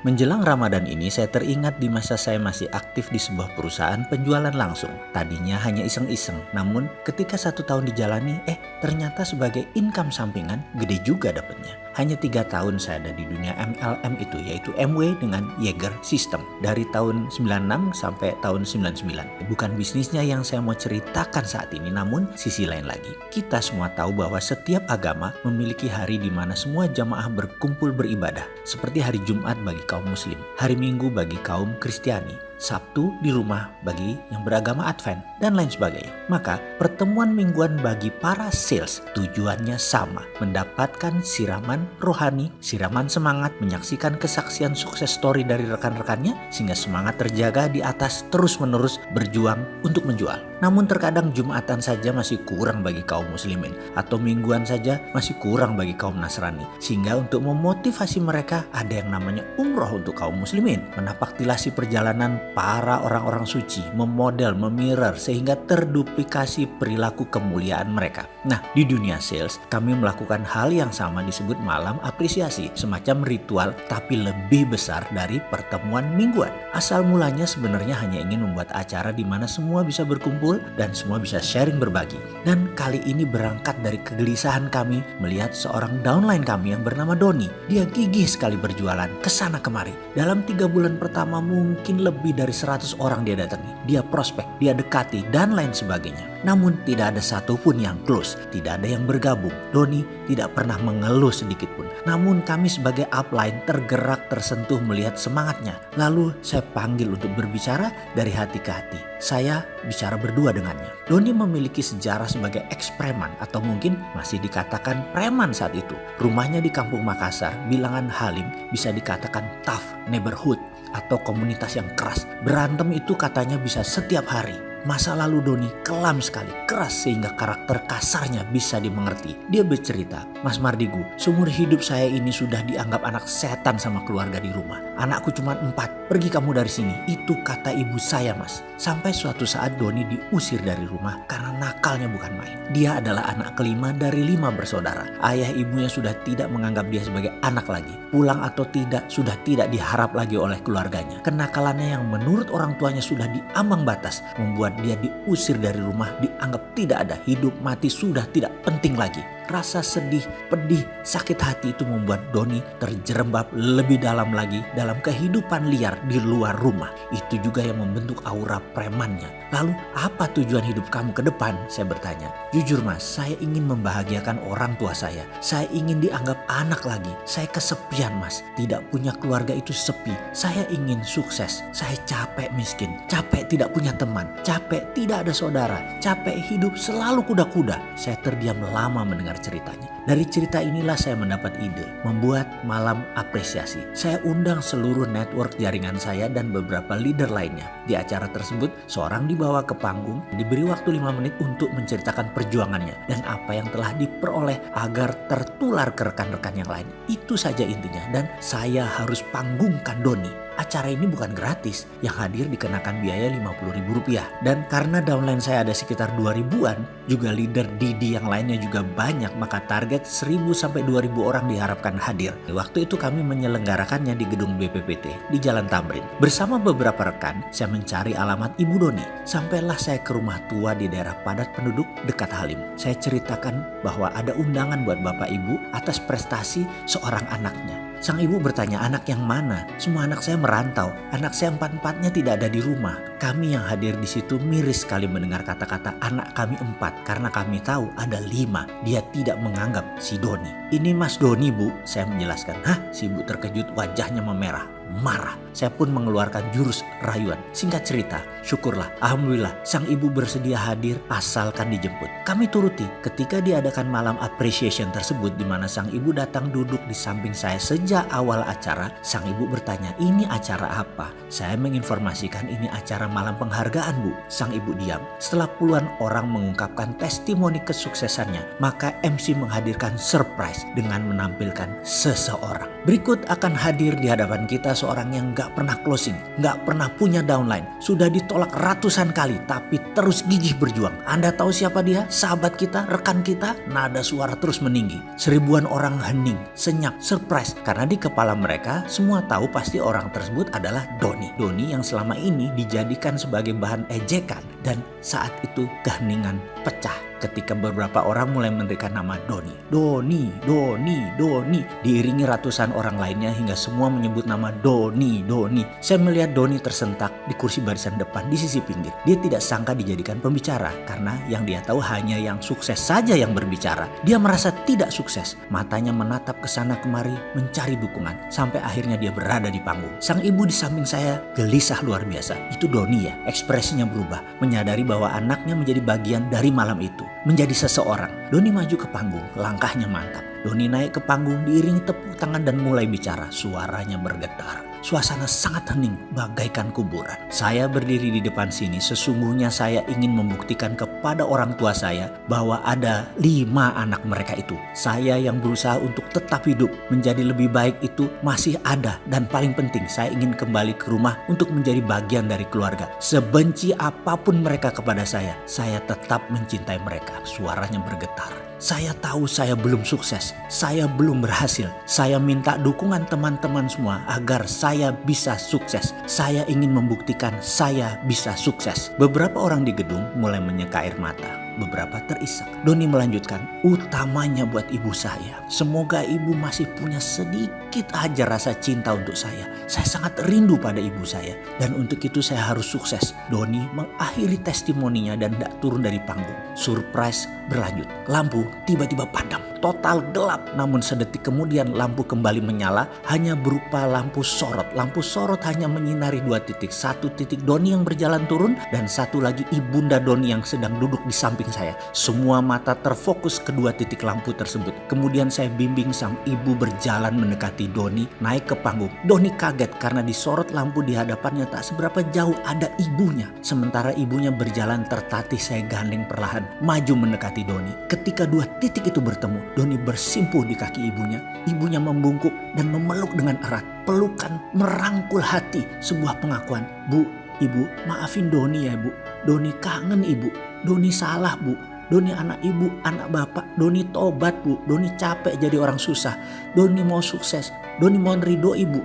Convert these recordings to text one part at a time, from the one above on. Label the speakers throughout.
Speaker 1: Menjelang Ramadan ini saya teringat di masa saya masih aktif di sebuah perusahaan penjualan langsung. Tadinya hanya iseng-iseng, namun ketika 1 tahun dijalani, ternyata sebagai income sampingan gede juga dapatnya. Hanya 3 tahun saya ada di dunia MLM itu, yaitu MW dengan Jaeger System. Dari tahun 96 sampai tahun 99. Bukan bisnisnya yang saya mau ceritakan saat ini, namun sisi lain lagi. Kita semua tahu bahwa setiap agama memiliki hari di mana semua jamaah berkumpul beribadah. Seperti hari Jumat bagi kaum Muslim, hari Minggu bagi kaum Kristiani, Sabtu di rumah bagi yang beragama Advent, dan lain sebagainya. Maka pertemuan mingguan bagi para sales tujuannya sama, mendapatkan siraman rohani, siraman semangat, menyaksikan kesaksian sukses story dari rekan-rekannya sehingga semangat terjaga di atas terus-menerus berjuang untuk menjual. Namun terkadang Jumatan saja masih kurang bagi kaum muslimin atau mingguan saja masih kurang bagi kaum Nasrani, sehingga untuk memotivasi mereka ada yang namanya umroh untuk kaum muslimin, menapaktilasi perjalanan para orang-orang suci, memodel, memirror sehingga terduplikasi perilaku kemuliaan mereka. Nah, di dunia sales kami melakukan hal yang sama disebut malam apresiasi, semacam ritual tapi lebih besar dari pertemuan mingguan. Asal mulanya sebenarnya hanya ingin membuat acara di mana semua bisa berkumpul dan semua bisa sharing berbagi. Dan kali ini berangkat dari kegelisahan kami melihat seorang downline kami yang bernama Doni. Dia gigih sekali berjualan kesana kemari. Dalam 3 bulan pertama mungkin lebih dari 100 orang dia datangi, dia prospek, dia dekati, dan lain sebagainya. Namun tidak ada satupun yang close, tidak ada yang bergabung. Doni tidak pernah mengeluh sedikit pun. Namun kami sebagai upline tergerak, tersentuh melihat semangatnya. Lalu saya panggil untuk berbicara dari hati ke hati. Saya bicara berdua dengannya. Doni memiliki sejarah sebagai ex-preman atau mungkin masih dikatakan preman saat itu. Rumahnya di Kampung Makassar, bilangan Halim, bisa dikatakan tough neighborhood atau komunitas yang keras. Berantem itu katanya bisa setiap hari. Masa lalu Doni kelam sekali, keras sehingga karakter kasarnya bisa dimengerti. Dia bercerita, "Mas Mardigu, seumur hidup saya ini sudah dianggap anak setan sama keluarga di rumah. Anakku cuma 4, pergi kamu dari sini." Itu kata ibu saya, Mas. Sampai suatu saat Doni diusir dari rumah karena nakalnya bukan main. Dia adalah anak kelima dari 5 bersaudara. Ayah ibunya sudah tidak menganggap dia sebagai anak lagi. Pulang atau tidak sudah tidak diharap lagi oleh keluarganya. Kenakalannya yang menurut orang tuanya sudah diambang batas membuat dia diusir dari rumah, dianggap tidak ada, hidup mati sudah tidak penting lagi. Rasa sedih, pedih, sakit hati itu membuat Doni terjerembab lebih dalam lagi dalam kehidupan liar di luar rumah. Itu juga yang membentuk aura premannya. Lalu apa tujuan hidup kamu ke depan? Saya bertanya. Jujur Mas, saya ingin membahagiakan orang tua saya. Saya ingin dianggap anak lagi. Saya kesepian Mas, tidak punya keluarga itu sepi. Saya ingin sukses. Saya capek miskin, capek tidak punya teman, capek tidak ada saudara, capek hidup selalu kuda-kuda. Saya terdiam lama mendengar ceritanya. Dari cerita inilah saya mendapat ide membuat malam apresiasi. Saya undang seluruh network jaringan saya dan beberapa leader lainnya. Di acara tersebut seorang dibawa ke panggung, diberi waktu 5 menit untuk menceritakan perjuangannya dan apa yang telah diperoleh agar tertular ke rekan-rekan yang lain. Itu saja intinya, dan saya harus panggungkan Doni. Acara ini bukan gratis, yang hadir dikenakan biaya Rp50.000. Dan karena downline saya ada sekitar 2000-an, juga leader Didi yang lainnya juga banyak, maka target 1000 sampai 2000 orang diharapkan hadir. Waktu itu kami menyelenggarakannya di gedung BPPT di Jalan Tamrin. Bersama beberapa rekan, saya mencari alamat Ibu Doni. Sampailah saya ke rumah tua di daerah padat penduduk dekat Halim. Saya ceritakan bahwa ada undangan buat Bapak Ibu atas prestasi seorang anaknya. Sang ibu bertanya, anak yang mana? Semua anak saya merantau. Anak saya 4-4-nya tidak ada di rumah. Kami yang hadir di situ miris sekali mendengar kata-kata anak kami 4 karena kami tahu ada 5. Dia tidak menganggap si Doni. Ini Mas Doni Bu, saya menjelaskan. Hah? Si ibu terkejut, wajahnya memerah. Marah. Saya pun mengeluarkan jurus rayuan. Singkat cerita, syukurlah, alhamdulillah sang ibu bersedia hadir asalkan dijemput. Kami turuti. Ketika diadakan malam appreciation tersebut di mana sang ibu datang duduk di samping saya sejak awal acara, sang ibu bertanya, "Ini acara apa?" Saya menginformasikan ini acara malam penghargaan, Bu. Sang ibu diam. Setelah puluhan orang mengungkapkan testimoni kesuksesannya, maka MC menghadirkan surprise dengan menampilkan seseorang. Berikut akan hadir di hadapan kita seorang yang gak pernah closing, gak pernah punya downline, sudah ditolak ratusan kali tapi terus gigih berjuang. Anda tahu siapa dia? Sahabat kita, rekan kita? Nada suara terus meninggi. Seribuan orang hening, senyap, surprise karena di kepala mereka semua tahu pasti orang tersebut adalah Doni. Doni yang selama ini dijadikan sebagai bahan ejekan, dan saat itu keheningan pecah ketika beberapa orang mulai menerikan nama Doni. Doni, Doni, Doni. Diiringi ratusan orang lainnya hingga semua menyebut nama Doni, Doni. Saya melihat Doni tersentak di kursi barisan depan di sisi pinggir. Dia tidak sangka dijadikan pembicara karena yang dia tahu hanya yang sukses saja yang berbicara. Dia merasa tidak sukses. Matanya menatap ke sana kemari mencari dukungan sampai akhirnya dia berada di panggung. Sang ibu di samping saya gelisah luar biasa. Itu Doni ya. Ekspresinya berubah, menyadari bahwa anaknya menjadi bagian dari malam itu. Menjadi seseorang. Doni maju ke panggung, langkahnya mantap. Doni naik ke panggung diiringi tepuk tangan dan mulai bicara. Suaranya bergetar. Suasana sangat hening bagaikan kuburan. Saya berdiri di depan sini, sesungguhnya saya ingin membuktikan kepada orang tua saya bahwa ada 5 anak mereka itu. Saya yang berusaha untuk tetap hidup, menjadi lebih baik itu masih ada. Dan paling penting, saya ingin kembali ke rumah untuk menjadi bagian dari keluarga. Sebenci apapun mereka kepada saya tetap mencintai mereka. Suaranya bergetar. Saya tahu saya belum sukses, saya belum berhasil. Saya minta dukungan teman-teman semua agar saya bisa sukses. Saya ingin membuktikan saya bisa sukses. Beberapa orang di gedung mulai menyeka air mata. Beberapa terisak. Doni melanjutkan, utamanya buat ibu saya. Semoga ibu masih punya sedikit aja rasa cinta untuk saya. Saya sangat rindu pada ibu saya. Dan untuk itu saya harus sukses. Doni mengakhiri testimoninya dan tidak turun dari panggung. Surprise berlanjut. Lampu tiba-tiba padam. Total gelap. Namun sedetik kemudian lampu kembali menyala. Hanya berupa lampu sorot. Lampu sorot hanya menyinari 2 titik. 1 titik Doni yang berjalan turun. Dan 1 lagi ibunda Doni yang sedang duduk di samping saya. Semua mata terfokus kedua titik lampu tersebut. Kemudian saya bimbing sang ibu berjalan mendekati Doni naik ke panggung. Doni kaget karena disorot lampu di hadapannya tak seberapa jauh ada ibunya. Sementara ibunya berjalan tertatih, saya gandeng perlahan maju mendekati Doni. Ketika 2 titik itu bertemu, Doni bersimpuh di kaki ibunya. Ibunya membungkuk dan memeluk dengan erat. Pelukan merangkul hati. Sebuah pengakuan, Bu, Ibu, maafin Doni ya Bu. Doni kangen Ibu. Doni salah Bu. Doni anak ibu, anak bapak. Doni tobat Bu. Doni capek jadi orang susah. Doni mau sukses. Doni mohon ridho Ibu.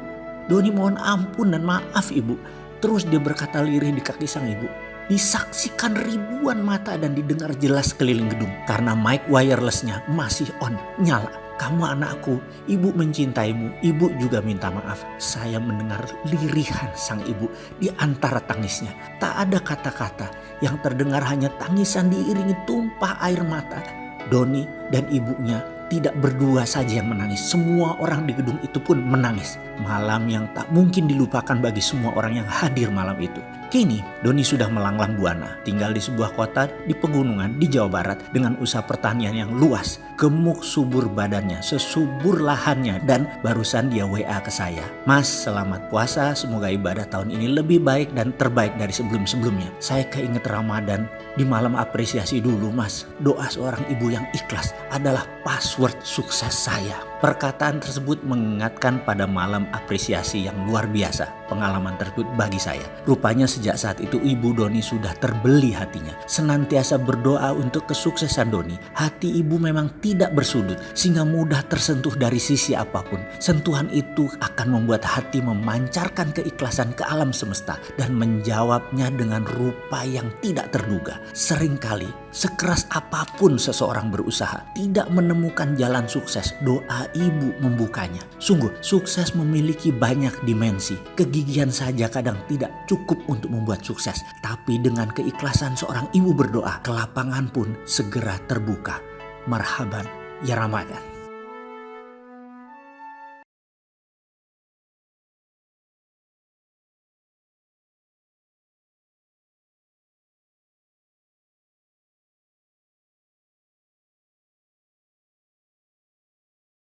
Speaker 1: Doni mohon ampun dan maaf Ibu. Terus dia berkata lirih di kaki sang ibu. Disaksikan ribuan mata dan didengar jelas keliling gedung. Karena mic wirelessnya masih on, nyala. Kamu anakku, ibu mencintaimu, ibu juga minta maaf. Saya mendengar lirihan sang ibu di antara tangisnya. Tak ada kata-kata, yang terdengar hanya tangisan diiringi tumpah air mata. Doni dan ibunya tidak berdua saja yang menangis. Semua orang di gedung itu pun menangis. Malam yang tak mungkin dilupakan bagi semua orang yang hadir malam itu. Kini Doni sudah melanglang buana, tinggal di sebuah kota di pegunungan di Jawa Barat dengan usaha pertanian yang luas. Gemuk subur badannya, sesubur lahannya, dan barusan dia WA ke saya. Mas, selamat puasa, semoga ibadah tahun ini lebih baik dan terbaik dari sebelum-sebelumnya. Saya keinget Ramadan, di malam apresiasi dulu mas. Doa seorang ibu yang ikhlas adalah password sukses saya. Perkataan tersebut mengingatkan pada malam apresiasi yang luar biasa. Pengalaman tersebut bagi saya. Rupanya sejak saat itu ibu Doni sudah terbeli hatinya. Senantiasa berdoa untuk kesuksesan Doni. Hati ibu memang tidak bersudut sehingga mudah tersentuh dari sisi apapun. Sentuhan itu akan membuat hati memancarkan keikhlasan ke alam semesta dan menjawabnya dengan rupa yang tidak terduga. Seringkali sekeras apapun seseorang berusaha tidak menemukan jalan sukses, doa ibu membukanya. Sungguh, sukses memiliki banyak dimensi. Kegigihan saja kadang tidak cukup untuk membuat sukses. Tapi dengan keikhlasan seorang ibu berdoa, kelapangan pun segera terbuka. Marhaban ya Ramadan.